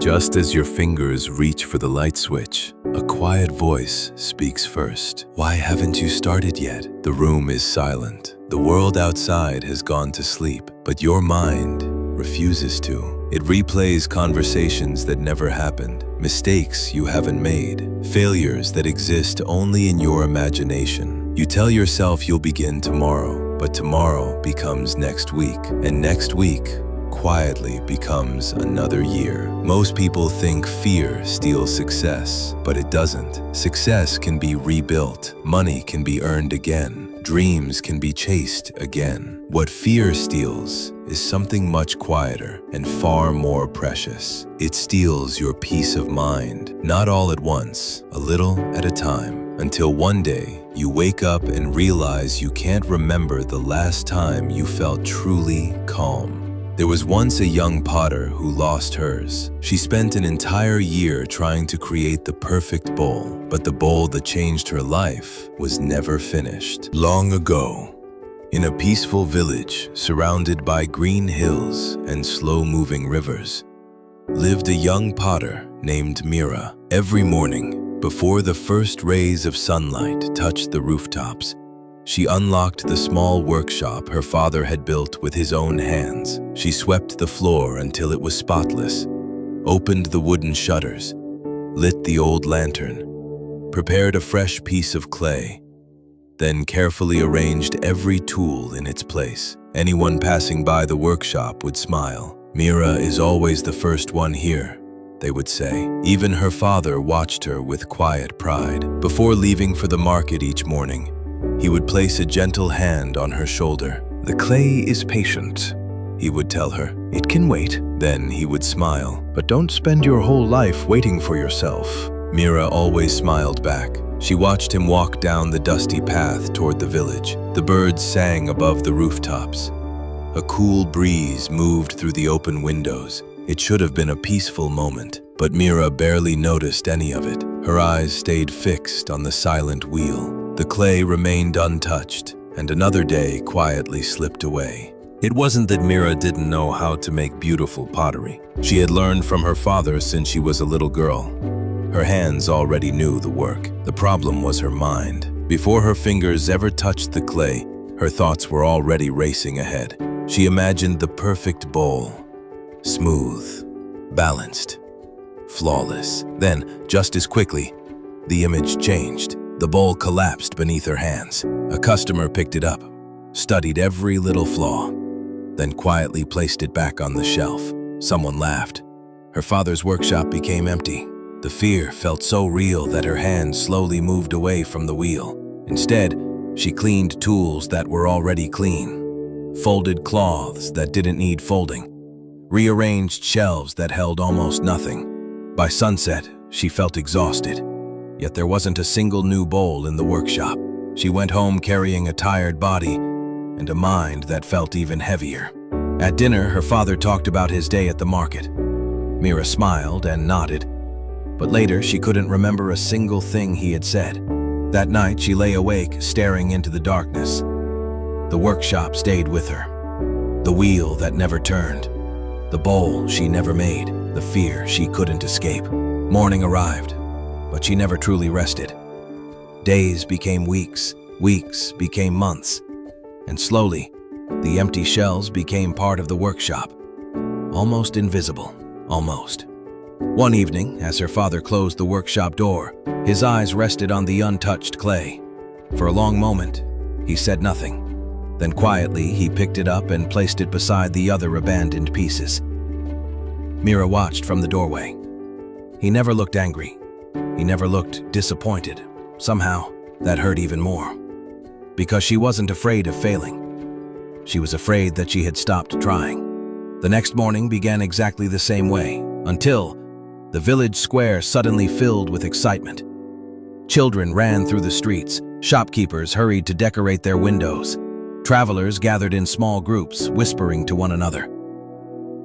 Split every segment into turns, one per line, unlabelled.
Just as your fingers reach for the light switch, a quiet voice speaks first. Why haven't you started yet? The room is silent. The world outside has gone to sleep, but your mind refuses to. It replays conversations that never happened, mistakes you haven't made, failures that exist only in your imagination. You tell yourself you'll begin tomorrow, but tomorrow becomes next week, and next week quietly becomes another year. Most people think fear steals success, but it doesn't. Success can be rebuilt, money can be earned again, dreams can be chased again. What fear steals is something much quieter and far more precious. It steals your peace of mind, not all at once, a little at a time, until one day you wake up and realize you can't remember the last time you felt truly calm. There was once a young potter who lost hers. She spent an entire year trying to create the perfect bowl, but the bowl that changed her life was never finished. Long ago, in a peaceful village surrounded by green hills and slow-moving rivers, lived a young potter named Mira. Every morning, before the first rays of sunlight touched the rooftops, she unlocked the small workshop her father had built with his own hands. She swept the floor until it was spotless, opened the wooden shutters, lit the old lantern, prepared a fresh piece of clay, then carefully arranged every tool in its place. Anyone passing by the workshop would smile. "Mira is always the first one here," they would say. Even her father watched her with quiet pride. Before leaving for the market each morning, he would place a gentle hand on her shoulder. "The clay is patient," he would tell her. "It can wait." Then he would smile. "But don't spend your whole life waiting for yourself." Mira always smiled back. She watched him walk down the dusty path toward the village. The birds sang above the rooftops. A cool breeze moved through the open windows. It should have been a peaceful moment, but Mira barely noticed any of it. Her eyes stayed fixed on the silent wheel. The clay remained untouched, and another day quietly slipped away. It wasn't that Mira didn't know how to make beautiful pottery. She had learned from her father since she was a little girl. Her hands already knew the work. The problem was her mind. Before her fingers ever touched the clay, her thoughts were already racing ahead. She imagined the perfect bowl, smooth, balanced, flawless. Then, just as quickly, the image changed. The bowl collapsed beneath her hands. A customer picked it up, studied every little flaw, then quietly placed it back on the shelf. Someone laughed. Her father's workshop became empty. The fear felt so real that her hands slowly moved away from the wheel. Instead, she cleaned tools that were already clean, folded cloths that didn't need folding, rearranged shelves that held almost nothing. By sunset, she felt exhausted. Yet there wasn't a single new bowl in the workshop. She went home carrying a tired body and a mind that felt even heavier. At dinner, her father talked about his day at the market. Mira smiled and nodded, but later she couldn't remember a single thing he had said. That night, she lay awake, staring into the darkness. The workshop stayed with her. The wheel that never turned. The bowl she never made. The fear she couldn't escape. Morning arrived, but she never truly rested. Days became weeks, weeks became months, and slowly, the empty shelves became part of the workshop. Almost invisible, almost. One evening, as her father closed the workshop door, his eyes rested on the untouched clay. For a long moment, he said nothing. Then quietly, he picked it up and placed it beside the other abandoned pieces. Mira watched from the doorway. He never looked angry. He never looked disappointed. Somehow, that hurt even more. Because she wasn't afraid of failing. She was afraid that she had stopped trying. The next morning began exactly the same way, until the village square suddenly filled with excitement. Children ran through the streets. Shopkeepers hurried to decorate their windows. Travelers gathered in small groups, whispering to one another.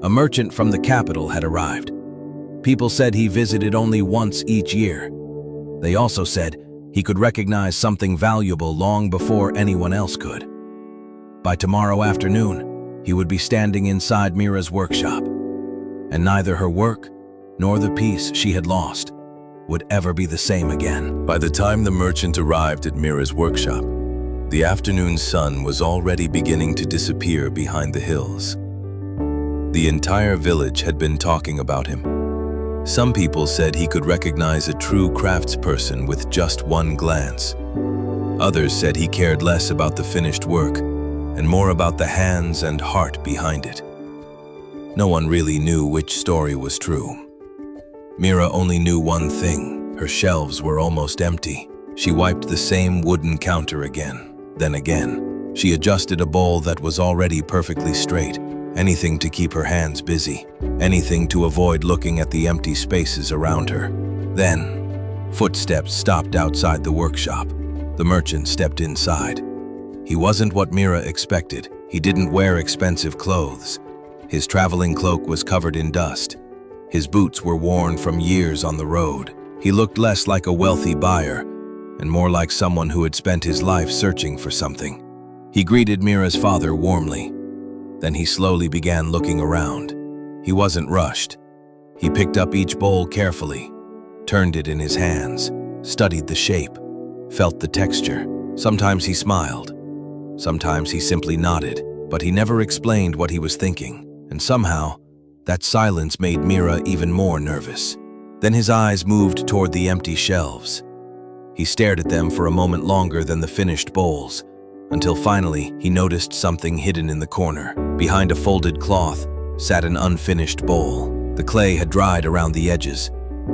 A merchant from the capital had arrived. People said he visited only once each year. They also said he could recognize something valuable long before anyone else could. By tomorrow afternoon, he would be standing inside Mira's workshop, and neither her work
nor the peace she had lost would ever be the same again.
By the time the merchant arrived at Mira's workshop, the afternoon sun was already beginning to disappear behind the hills. The entire village had been talking about him. Some people said he could recognize a true craftsperson with just one glance. Others said he cared less about the finished work and more about the hands and heart behind it. No one really knew which story was true. Mira only knew one thing: her shelves were almost empty. She wiped the same wooden counter again, then again. She adjusted a bowl that was already perfectly straight, anything to keep her hands busy, anything to avoid looking at the empty spaces around her. Then, footsteps stopped outside the workshop. The merchant stepped inside. He wasn't what Mira expected. He didn't wear expensive clothes. His traveling cloak was covered in dust. His boots were worn from years on the road. He looked less like a wealthy buyer and more like someone who had spent his life searching for something. He greeted Mira's father warmly. Then he slowly began looking around. He wasn't rushed. He picked up each bowl carefully, turned it in his hands, studied the shape, felt the texture. Sometimes he smiled. Sometimes he simply nodded, but he never explained what he was thinking. And somehow, that silence made Mira even more nervous. Then his eyes moved toward the empty shelves. He stared at them for a moment longer than the finished bowls, until finally he noticed something hidden in the corner. Behind a folded cloth sat an unfinished bowl. The clay had dried around the edges.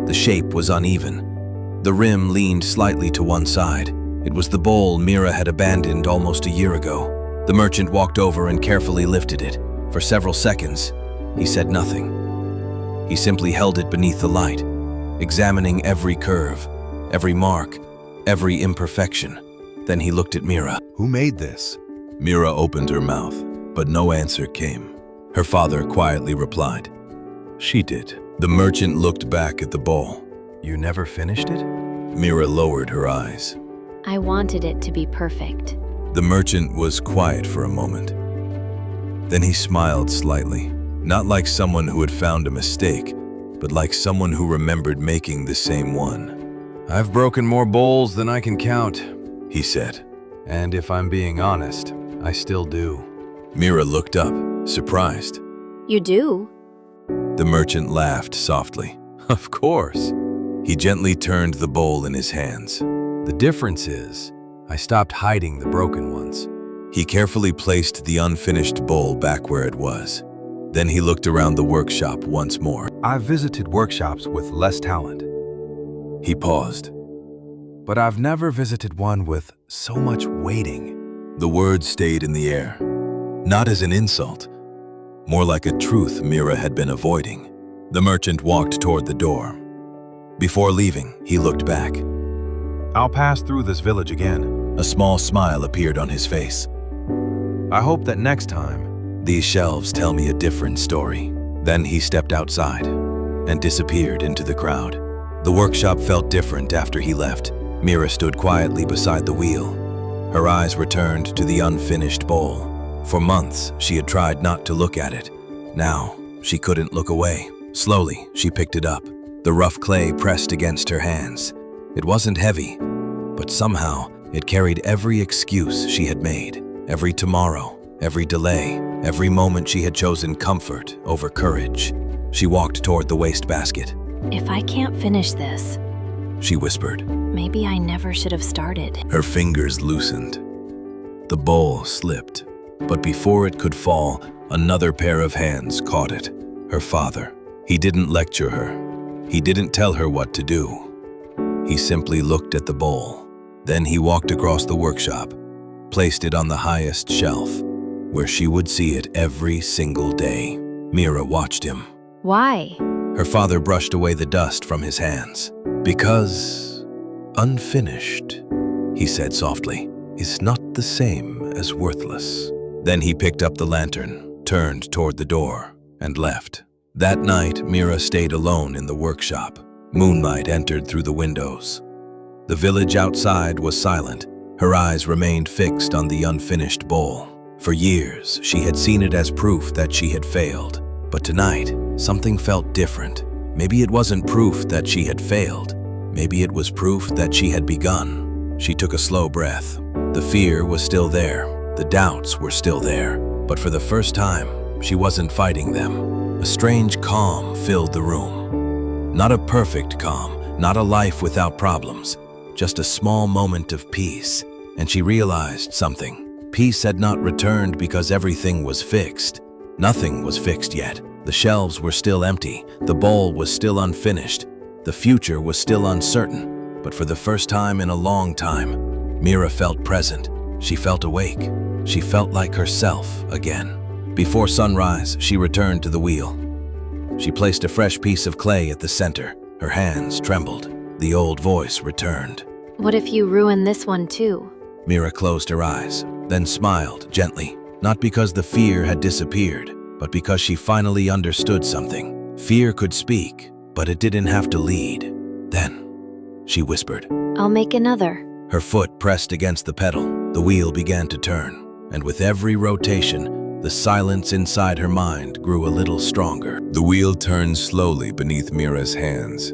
The shape was uneven. The rim leaned slightly to one side. It was the bowl Mira had abandoned almost a year ago. The merchant walked over and carefully lifted it. For several seconds, he said nothing. He simply held it beneath the light, examining every curve, every mark, every imperfection. Then he looked at Mira.
Who made this?
Mira opened her mouth, but no answer came. Her father quietly replied, "She did." The merchant looked back at the bowl.
You never finished it?
Mira lowered her eyes.
I wanted it to be perfect.
The merchant was quiet for a moment. Then he smiled slightly, not like someone who had found a mistake, but like someone who remembered making the same one.
I've broken more bowls than I can count,
he said.
And if I'm being honest, I still do.
Mira looked up, surprised.
You do?
The merchant laughed softly.
Of course.
He gently turned the bowl in his hands.
The difference is, I stopped hiding the broken ones.
He carefully placed the unfinished bowl back where it was. Then he looked around the workshop once more.
I've visited workshops with less talent.
He paused.
But I've never visited one with so much waiting.
The words stayed in the air, not as an insult, more like a truth Mira had been avoiding. The merchant walked toward the door. Before leaving, he looked back.
I'll pass through this village again.
A small smile appeared on his face.
I hope that next time,
these shelves tell me a different story. Then he stepped outside and disappeared into the crowd. The workshop felt different after he left. Mira stood quietly beside the wheel. Her eyes returned to the unfinished bowl. For months, she had tried not to look at it. Now, she couldn't look away. Slowly, she picked it up. The rough clay pressed against her hands. It wasn't heavy, but somehow it carried every excuse she had made, every tomorrow, every delay, every moment she had chosen comfort over courage. She walked toward the wastebasket.
If I can't finish this,
she whispered.
Maybe I never should have started.
Her fingers loosened. The bowl slipped, but before it could fall, another pair of hands caught it. Her father. He didn't lecture her. He didn't tell her what to do. He simply looked at the bowl. Then he walked across the workshop, placed it on the highest shelf, where she would see it every single day. Mira watched him.
Why?
Her father brushed away the dust from his hands. Because unfinished, he said softly, is not the same as worthless. Then he picked up the lantern, turned toward the door, and left. That night, Mira stayed alone in the workshop. Moonlight entered through the windows. The village outside was silent. Her eyes remained fixed on the unfinished bowl. For years, she had seen it as proof that she had failed. But tonight, something felt different. Maybe it wasn't proof that she had failed. Maybe it was proof that she had begun. She took a slow breath. The fear was still there. The doubts were still there. But for the first time, she wasn't fighting them. A strange calm filled the room. Not a perfect calm, not a life without problems, just a small moment of peace. And she realized something. Peace had not returned because everything was fixed. Nothing was fixed yet. The shelves were still empty. The bowl was still unfinished. The future was still uncertain. But for the first time in a long time, Mira felt present. She felt awake. She felt like herself again. Before sunrise, she returned to the wheel. She placed a fresh piece of clay at the center. Her hands trembled. The old voice returned.
What if you ruin this one too?
Mira closed her eyes, then smiled gently, not because the fear had disappeared, but because she finally understood something. Fear could speak, but it didn't have to lead. Then, she whispered.
I'll make another.
Her foot pressed against the pedal. The wheel began to turn, and with every rotation, the silence inside her mind grew a little stronger. The wheel turned slowly beneath Mira's hands.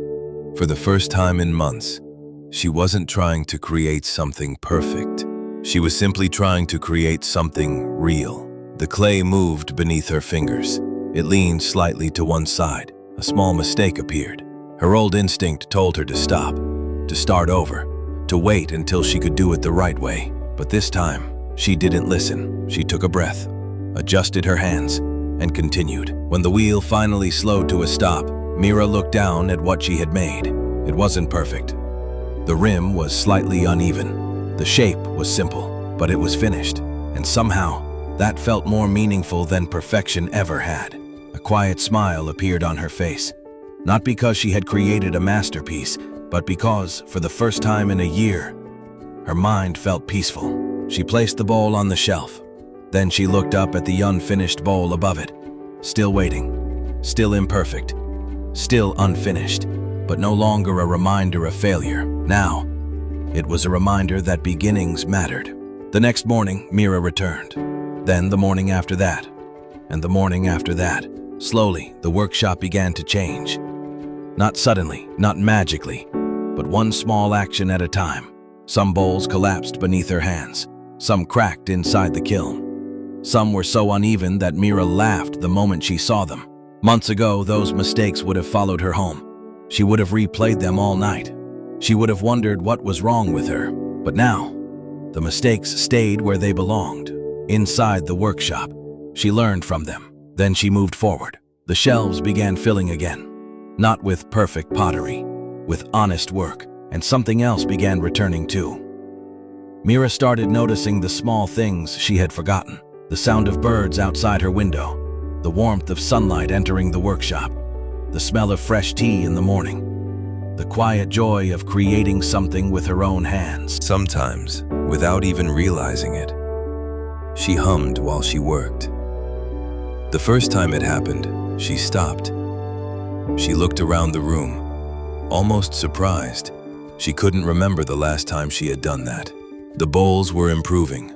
For the first time in months, she wasn't trying to create something perfect. She was simply trying to create something real. The clay moved beneath her fingers. It leaned slightly to one side. A small mistake appeared. Her old instinct told her to stop, to start over, to wait until she could do it the right way. But this time, she didn't listen. She took a breath, adjusted her hands, and continued. When the wheel finally slowed to a stop, Mira looked down at what she had made. It wasn't perfect. The rim was slightly uneven. The shape was simple, but it was finished. And somehow, that felt more meaningful than perfection ever had. A quiet smile appeared on her face. Not because she had created a masterpiece, but because, for the first time in a year, her mind felt peaceful. She placed the bowl on the shelf. Then she looked up at the unfinished bowl above it. Still waiting, still imperfect, still unfinished, but no longer a reminder of failure. Now, it was a reminder that beginnings mattered. The next morning, Mira returned. Then the morning after that, and the morning after that. Slowly, the workshop began to change. Not suddenly, not magically, but one small action at a time. Some bowls collapsed beneath her hands. Some cracked inside the kiln. Some were so uneven that Mira laughed the moment she saw them. Months ago, those mistakes would have followed her home. She would have replayed them all night. She would have wondered what was wrong with her. But now, the mistakes stayed where they belonged, inside the workshop. She learned from them. Then she moved forward. The shelves began filling again. Not with perfect pottery, with honest work, and something else began returning too. Mira started noticing the small things she had forgotten. The sound of birds outside her window, the warmth of sunlight entering the workshop, the smell of fresh tea in the morning, the quiet joy of creating something with her own hands.
Sometimes, without even realizing it, she hummed while she worked. The first time it happened, she stopped. She looked around the room, almost surprised. She couldn't remember the last time she had done that. The bowls were improving,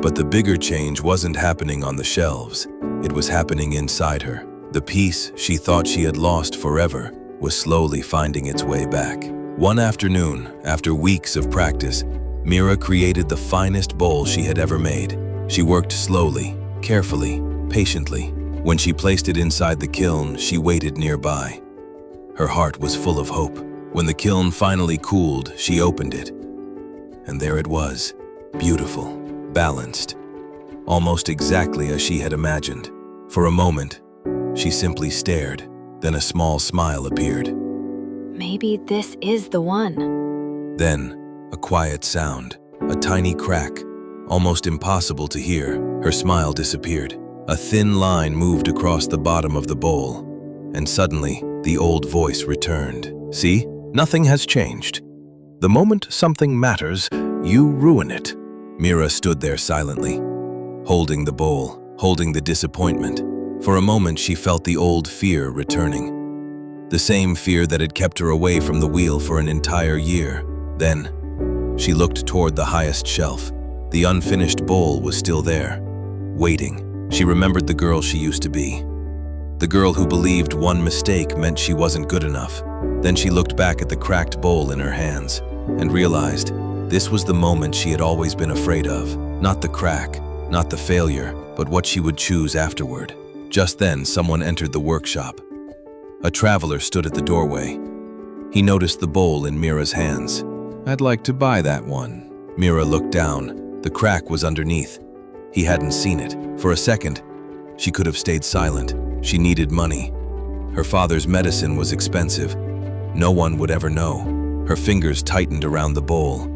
but the bigger change wasn't happening on the shelves. It was happening inside her. The peace she thought she had lost forever was slowly finding its way back. One afternoon, after weeks of practice, Mira created the finest bowl she had ever made. She worked slowly, carefully, patiently. When she placed it inside the kiln, she waited nearby. Her heart was full of hope. When the kiln finally cooled, she opened it. And there it was, beautiful, balanced, almost exactly as she had imagined. For a moment, she simply stared. Then a small smile appeared.
Maybe this is the one.
Then, a quiet sound, a tiny crack, almost impossible to hear. Her smile disappeared. A thin line moved across the bottom of the bowl, and suddenly, the old voice returned. See, nothing has changed. The moment something matters, you ruin it. Mira stood there silently, holding the bowl, holding the disappointment. For a moment, she felt the old fear returning. The same fear that had kept her away from the wheel for an entire year. Then, she looked toward the highest shelf. The unfinished bowl was still there, waiting. She remembered the girl she used to be. The girl who believed one mistake meant she wasn't good enough. Then she looked back at the cracked bowl in her hands and realized this was the moment she had always been afraid of. Not the crack, not the failure, but what she would choose afterward. Just then, someone entered the workshop. A traveler stood at the doorway. He noticed the bowl in Mira's hands. "I'd like to buy that one." Mira looked down. The crack was underneath. He hadn't seen it. For a second, she could have stayed silent. She needed money. Her father's medicine was expensive. No one would ever know. Her fingers tightened around the bowl.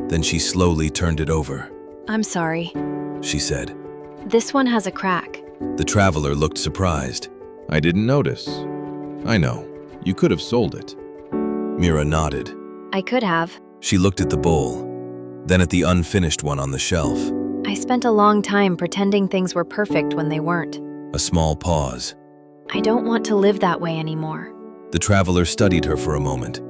Then she slowly turned it over.
I'm sorry.
She said.
This one has a crack.
The traveler looked surprised.
"I didn't notice." "I know. You could have sold it."
Mira nodded.
I could have.
She looked at the bowl, then at the unfinished one on the shelf.
I spent a long time pretending things were perfect when they weren't.
A small pause.
I don't want to live that way anymore.
The traveler studied her for a moment,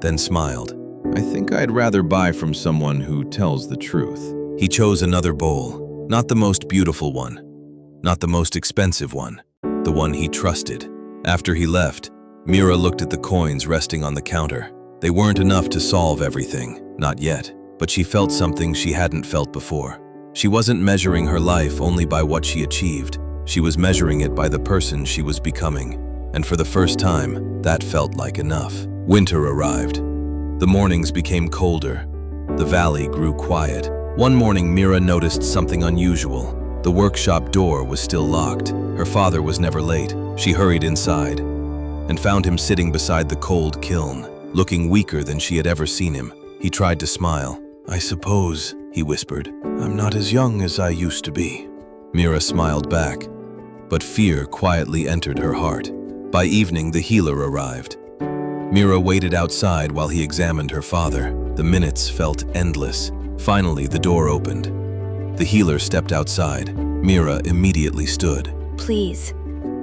then smiled.
"I think I'd rather buy from someone who tells the truth."
He chose another bowl, not the most beautiful one, not the most expensive one, the one he trusted. After he left, Mira looked at the coins resting on the counter. They weren't enough to solve everything, not yet, but she felt something she hadn't felt before. She wasn't measuring her life only by what she achieved. She was measuring it by the person she was becoming. And for the first time, that felt like enough. Winter arrived. The mornings became colder. The valley grew quiet. One morning, Mira noticed something unusual. The workshop door was still locked. Her father was never late. She hurried inside and found him sitting beside the cold kiln, looking weaker than she had ever seen him. He tried to smile. "I suppose," he whispered, "I'm not as young as I used to be." Mira smiled back, but fear quietly entered her heart. By evening, the healer arrived. Mira waited outside while he examined her father. The minutes felt endless. Finally, the door opened. The healer stepped outside. Mira immediately stood.
Please.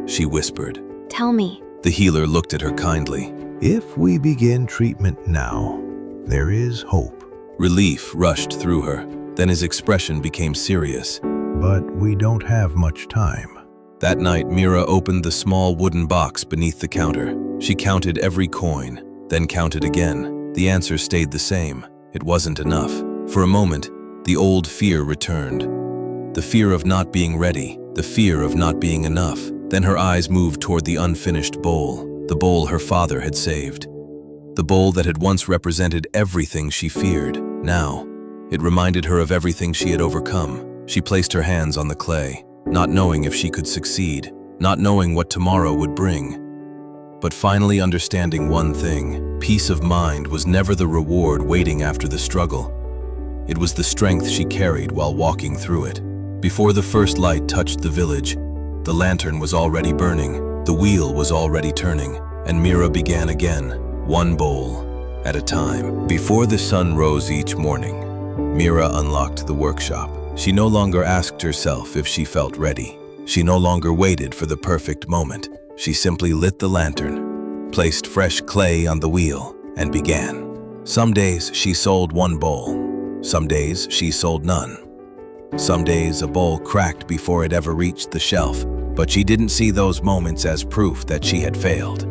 She whispered.
Tell me.
The healer looked at her kindly.
If we begin treatment now, there is hope.
Relief rushed through her. Then his expression became serious.
But we don't have much time.
That night, Mira opened the small wooden box beneath the counter. She counted every coin, then counted again. The answer stayed the same. It wasn't enough. For a moment, the old fear returned. The fear of not being ready, the fear of not being enough. Then her eyes moved toward the unfinished bowl, the bowl her father had saved. The bowl that had once represented everything she feared. Now, it reminded her of everything she had overcome. She placed her hands on the clay, not knowing if she could succeed, not knowing what tomorrow would bring. But finally understanding one thing, peace of mind was never the reward waiting after the struggle. It was the strength she carried while walking through it. Before the first light touched the village, the lantern was already burning, the wheel was already turning, and Mira began again, one bowl at a time. Before the sun rose each morning, Mira unlocked the workshop. She no longer asked herself if she felt ready. She no longer waited for the perfect moment. She simply lit the lantern, placed fresh clay on the wheel, and began. Some days she sold one bowl. Some days she sold none. Some days a bowl cracked before it ever reached the shelf, but she didn't see those moments as proof that she had failed.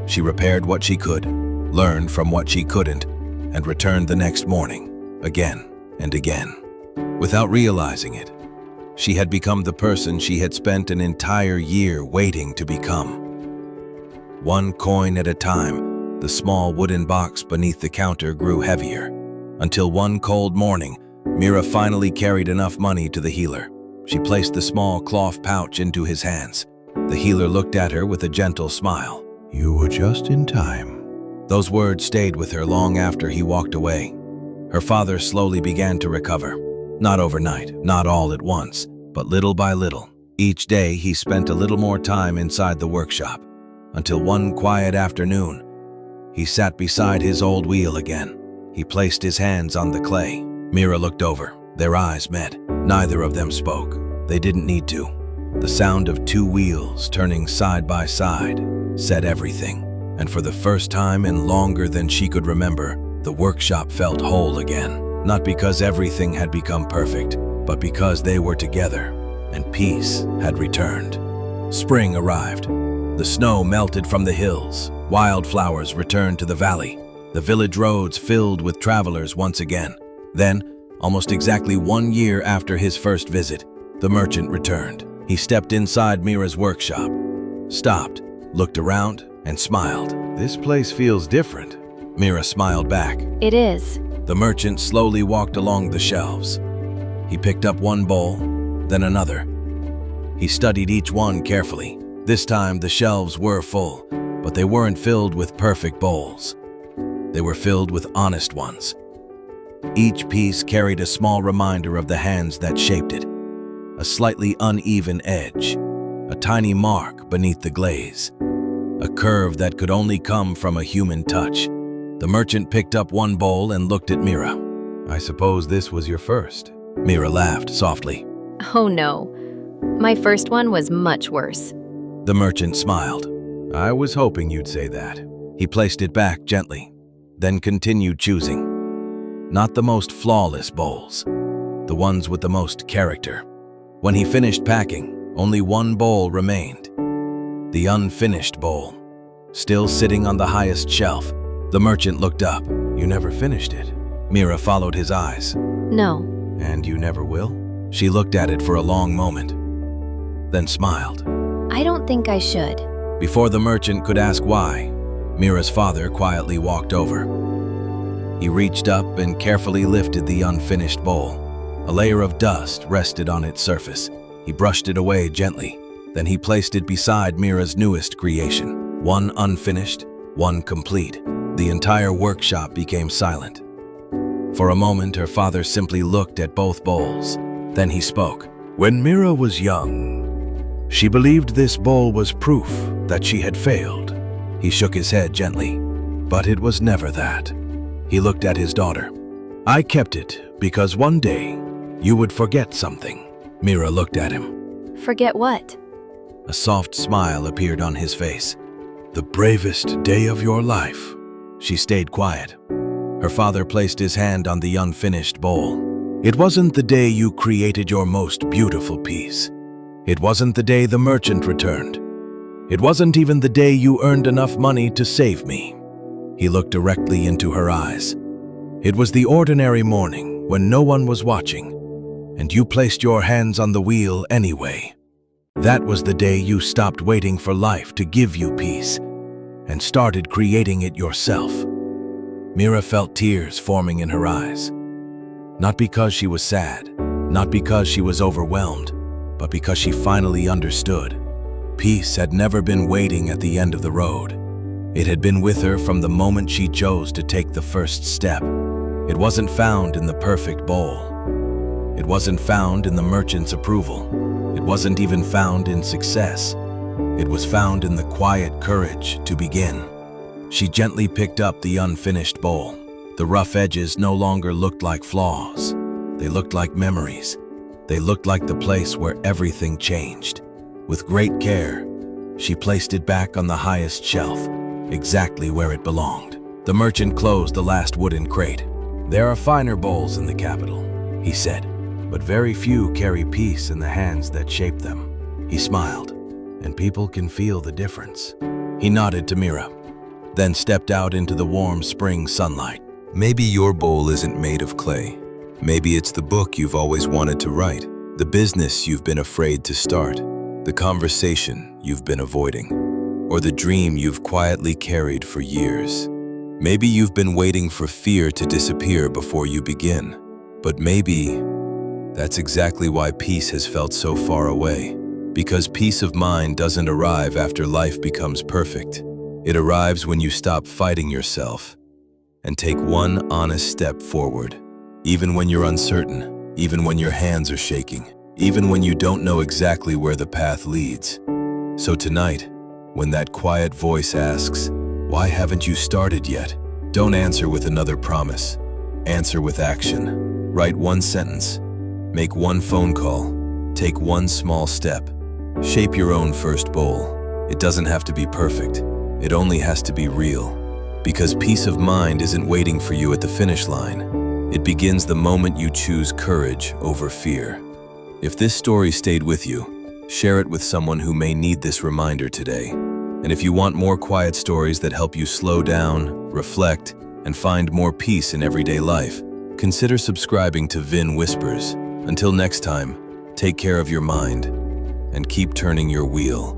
She repaired what she could, learned from what she couldn't, and returned the next morning, again and again. Without realizing it, she had become the person she had spent an entire year waiting to become. One coin at a time, the small wooden box beneath the counter grew heavier, until one cold morning, Mira finally carried enough money to the healer. She placed the small cloth pouch into his hands. The healer looked at her with a gentle smile.
You were just in time.
Those words stayed with her long after he walked away. Her father slowly began to recover. Not overnight, not all at once, but little by little. Each day he spent a little more time inside the workshop, until one quiet afternoon, he sat beside his old wheel again. He placed his hands on the clay. Mira looked over. Their eyes met. Neither of them spoke. They didn't need to. The sound of two wheels turning side by side said everything. And for the first time in longer than she could remember, the workshop felt whole again. Not because everything had become perfect, but because they were together and peace had returned. Spring arrived. The snow melted from the hills. Wildflowers returned to the valley. The village roads filled with travelers once again. Then, almost exactly 1 year after his first visit, the merchant returned. He stepped inside Mira's workshop, stopped, looked around, and smiled.
This place feels different.
Mira smiled back.
It is.
The merchant slowly walked along the shelves. He picked up one bowl, then another. He studied each one carefully. This time the shelves were full, but they weren't filled with perfect bowls. They were filled with honest ones. Each piece carried a small reminder of the hands that shaped it. A slightly uneven edge, a tiny mark beneath the glaze, a curve that could only come from a human touch. The merchant picked up one bowl and looked at Mira.
I suppose this was your first.
Mira laughed softly.
Oh no. My first one was much worse.
The merchant smiled.
I was hoping you'd say that.
He placed it back gently, then continued choosing. Not the most flawless bowls, the ones with the most character. When he finished packing, only one bowl remained. The unfinished bowl, still sitting on the highest shelf. The merchant looked up.
You never finished it.
Mira followed his eyes.
No.
And you never will?
She looked at it for a long moment, then smiled.
I don't think I should.
Before the merchant could ask why, Mira's father quietly walked over. He reached up and carefully lifted the unfinished bowl. A layer of dust rested on its surface. He brushed it away gently. Then he placed it beside Mira's newest creation. One unfinished, one complete. The entire workshop became silent. For a moment, her father simply looked at both bowls. Then he spoke.
When Mira was young, she believed this bowl was proof that she had failed.
He shook his head gently.
But it was never that. He looked at his daughter. I kept it because one day you would forget something.
Mira looked at him.
Forget what?
A soft smile appeared on his face.
The bravest day of your life.
She stayed quiet. Her father placed his hand on the unfinished bowl.
It wasn't the day you created your most beautiful piece. It wasn't the day the merchant returned. It wasn't even the day you earned enough money to save me.
He looked directly into her eyes.
It was the ordinary morning when no one was watching, and you placed your hands on the wheel anyway. That was the day you stopped waiting for life to give you peace and started creating it yourself.
Mira felt tears forming in her eyes. Not because she was sad, not because she was overwhelmed, but because she finally understood. Peace had never been waiting at the end of the road. It had been with her from the moment she chose to take the first step. It wasn't found in the perfect bowl. It wasn't found in the merchant's approval. It wasn't even found in success. It was found in the quiet courage to begin. She gently picked up the unfinished bowl. The rough edges no longer looked like flaws. They looked like memories. They looked like the place where everything changed. With great care, she placed it back on the highest shelf, exactly where it belonged. The merchant closed the last wooden crate. There are finer bowls in the capital, he said, but very few carry peace in the hands that shape them. He smiled, and people can feel the difference. He nodded to Mira, then stepped out into the warm spring sunlight.
Maybe your bowl isn't made of clay. Maybe it's the book you've always wanted to write, the business you've been afraid to start, the conversation you've been avoiding, or the dream you've quietly carried for years. Maybe you've been waiting for fear to disappear before you begin, but maybe that's exactly why peace has felt so far away. Because peace of mind doesn't arrive after life becomes perfect. It arrives when you stop fighting yourself and take one honest step forward, even when you're uncertain, even when your hands are shaking, even when you don't know exactly where the path leads. So tonight, when that quiet voice asks, "Why haven't you started yet?" don't answer with another promise. Answer with action. Write one sentence. Make one phone call. Take one small step. Shape your own first bowl. It doesn't have to be perfect. It only has to be real. Because peace of mind isn't waiting for you at the finish line. It begins the moment you choose courage over fear. If this story stayed with you,
Share it with someone who may need this reminder today. And if you want more quiet stories that help you slow down, reflect, and find more peace in everyday life, consider subscribing to Vin Whispers. Until next time, take care of your mind and keep turning your wheel.